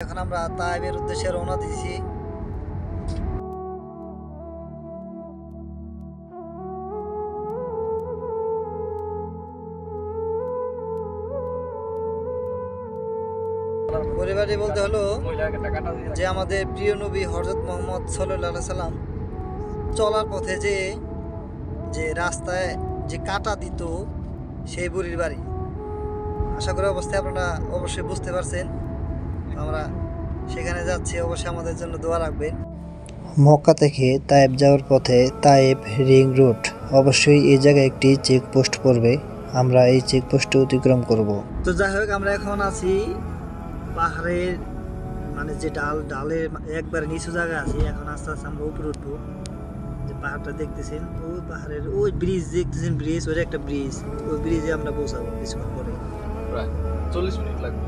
এখন আমরা তায়েবের উদ্দেশ্যে রওনা দিয়েছি। পরিবারে বলতে হলো যে আমাদের প্রিয় নবী হযরত মুহাম্মদ সাল্লাল্লাহু আলাইহি সাল্লাম চলার পথে যে রাস্তায় যে কাঁটা দিত সেই বুড়ির বাড়ি। আশা করি অবস্থায় আপনারা অবশ্যই বুঝতে পারছেন। আমরা সেখানে যাচ্ছি, অবশ্যই আমাদের জন্য দোয়া রাখবেন। মক্কা থেকে তায়েব যাওয়ার পথে তায়েব রিং রোড, অবশ্যই এই জায়গায় একটি চেকপোস্ট পড়বে। আমরা এই চেকপোস্টে অতিক্রম করব। তো যাই হোক, আমরা এখন আছি পাহাড়ের মানে যে ডালের একবারে নিচু জায়গা আছে। এখন আস্তে আস্তে আমরা উপরে উঠবো। যে পাহাড়টা দেখতেছেন, ওই পাহাড়ের ওই ব্রিজ দেখতেছেন, ব্রিজ ওই একটা ব্রিজ, ওই ব্রিজে আমরা পৌঁছাবো কিছুক্ষণ পরে। প্রায় 40 মিনিট লাগবে।